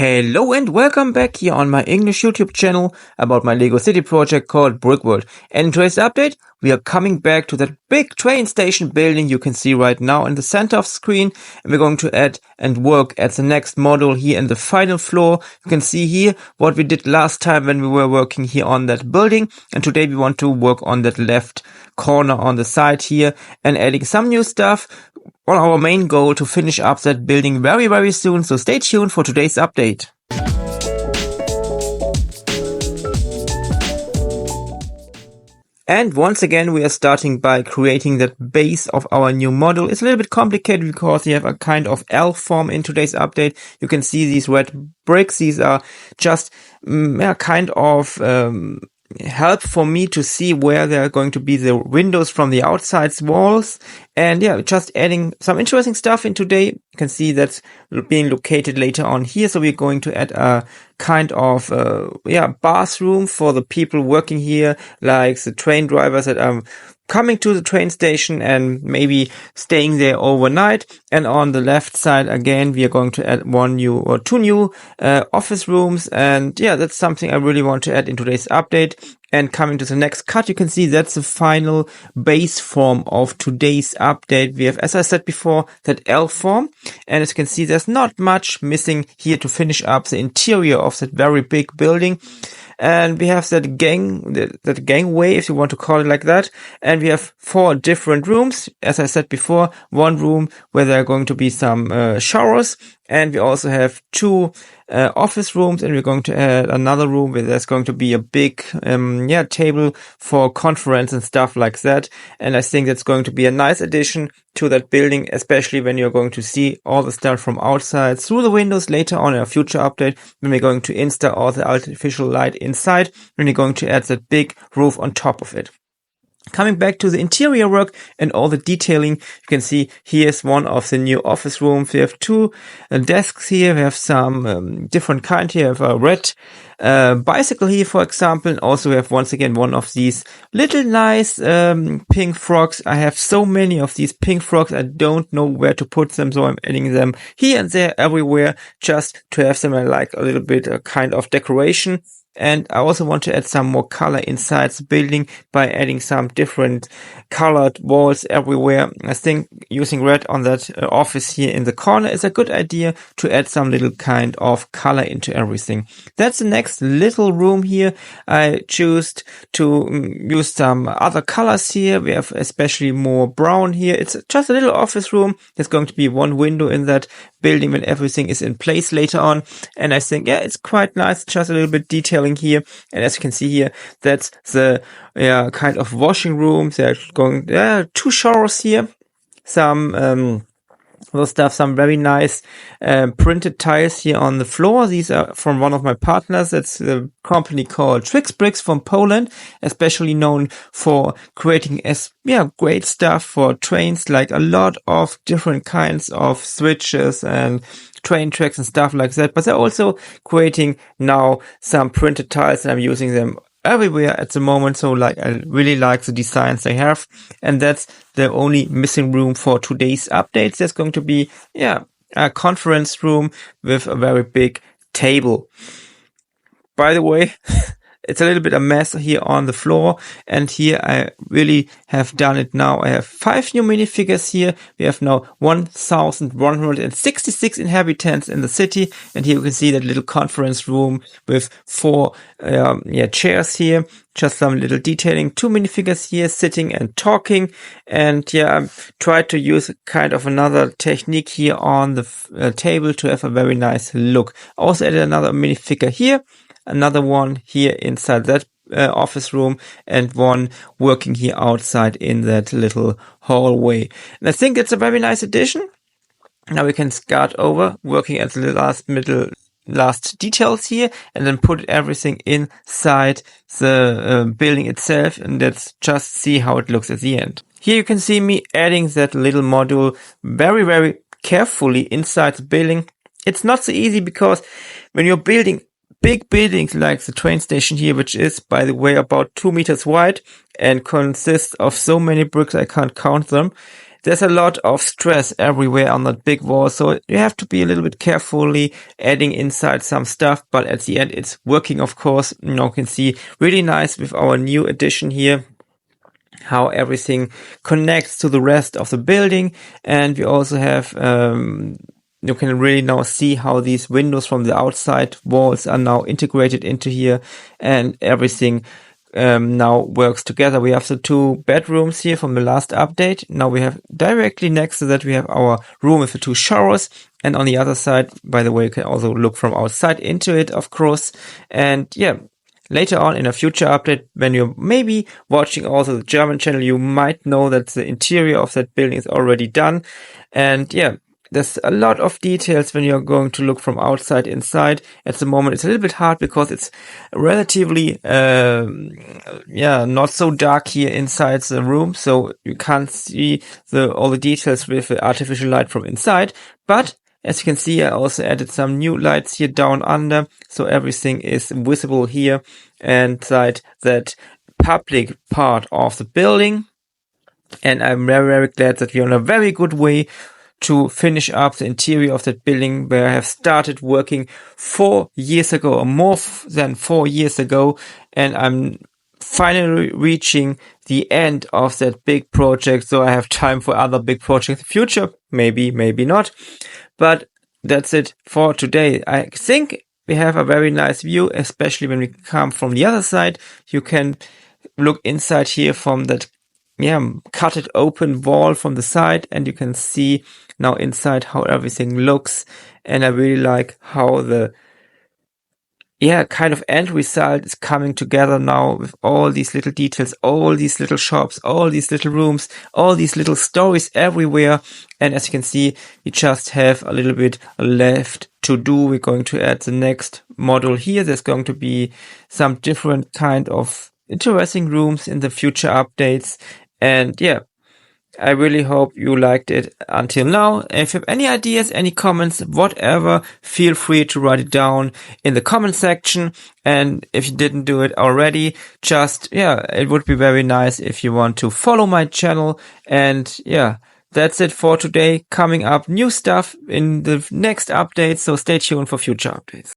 Hello and welcome back here on my English YouTube channel about my Lego City project called Brickworld. And in today's update, we are coming back to that big train station building you can see right now in the center of the screen. And we're going to add and work at the next module here in the final floor. You can see here what we did last time when we were working here on that building. And today we want to work on that left corner on the side here and adding some new stuff. On our main goal to finish up that building very soon, so stay tuned for today's update. And once again, we are starting by creating that base of our new model. It's a little bit complicated because we have a kind of L form in today's update. You can see these red bricks. These are just kind of help for me to see where there are going to be the windows from the outside walls. And yeah, just adding some interesting stuff in today. You can see that's being located later on here. So we're going to add a kind of bathroom for the people working here, like the train drivers that are coming to the train station and maybe staying there overnight. And on the left side, again, we are going to add two new office rooms. And yeah, that's something I really want to add in today's update. And coming to the next cut, you can see that's the final base form of today's update. We have, as I said before, that L form. And as you can see, there's not much missing here to finish up the interior of that very big building. And we have that gangway, if you want to call it like that. And we have 4 different rooms. As I said before, one room where there are going to be some showers. And we also have 2 office rooms, and we're going to add another room where there's going to be a big table for conference and stuff like that. And I think that's going to be a nice addition to that building, especially when you're going to see all the stuff from outside through the windows later on in a future update, when we're going to install all the artificial light inside, when we're going to add that big roof on top of it. Coming back to the interior work and all the detailing, you can see here's one of the new office rooms. We have 2 desks here. We have some different kind here. We have a red bicycle here, for example. And also we have once again one of these little nice pink frogs. I have so many of these pink frogs. I don't know where to put them, so I'm adding them here and there everywhere just to have them like a little bit kind of decoration. And I also want to add some more color inside the building by adding some different colored walls everywhere. I think using red on that office here in the corner is a good idea to add some little kind of color into everything. That's the next little room here. I choose to use some other colors here. We have especially more brown here. It's just a little office room. There's going to be one window in that building when everything is in place later on. And I think, yeah, it's quite nice. Just a little bit detailing here. And as you can see here, that's the kind of washing room. There's going 2 showers here. Some very nice printed tiles here on the floor. These are from one of my partners. That's a company called Trix Bricks from Poland, especially known for creating great stuff for trains, like a lot of different kinds of switches and train tracks and stuff like that. But they're also creating now some printed tiles, and I'm using them everywhere at the moment. So I really like the designs they have. And that's the only missing room for today's updates. There's going to be, a conference room with a very big table. By the way, it's a little bit a mess here on the floor, and here I really have done it now. I have 5 new minifigures here. We have now 1,166 inhabitants in the city, and here you can see that little conference room with 4 chairs here. Just some little detailing. 2 minifigures here sitting and talking, and I tried to use kind of another technique here on the table to have a very nice look. Also added another minifigure here. Another one here inside that office room, and one working here outside in that little hallway. And I think it's a very nice addition. Now we can start over working at the last details here, and then put everything inside the building itself, and let's just see how it looks at the end. Here you can see me adding that little module very carefully inside the building. It's not so easy because when you're building big buildings like the train station here, which is, by the way, about 2 meters wide and consists of so many bricks I can't count them, there's a lot of stress everywhere on that big wall, so you have to be a little bit carefully adding inside some stuff, but at the end it's working, of course. You can see really nice with our new addition here how everything connects to the rest of the building. And we also have you can really now see how these windows from the outside walls are now integrated into here, and everything now works together. We have the 2 bedrooms here from the last update. Now we have directly next to that, we have our room with the 2 showers. And on the other side, by the way, you can also look from outside into it, of course. And yeah, later on in a future update, when you're maybe watching also the German channel, you might know that the interior of that building is already done. And yeah, there's a lot of details when you're going to look from outside inside. At the moment, it's a little bit hard because it's relatively, not so dark here inside the room. So you can't see all the details with the artificial light from inside. But as you can see, I also added some new lights here down under. So everything is visible here inside that public part of the building. And I'm very, very glad that we're on a very good way to finish up the interior of that building, where I have started working 4 years ago, or more than 4 years ago. And I'm finally reaching the end of that big project. So I have time for other big projects in the future. Maybe, maybe not. But that's it for today. I think we have a very nice view, especially when we come from the other side. You can look inside here from that cut it open wall from the side, and you can see now inside how everything looks. And I really like how the kind of end result is coming together now with all these little details, all these little shops, all these little rooms, all these little stories everywhere. And as you can see, we just have a little bit left to do. We're going to add the next model here. There's going to be some different kind of interesting rooms in the future updates. And yeah, I really hope you liked it until now. If you have any ideas, any comments, whatever, feel free to write it down in the comment section. And if you didn't do it already, it would be very nice if you want to follow my channel. And yeah, that's it for today. Coming up new stuff in the next update, so stay tuned for future updates.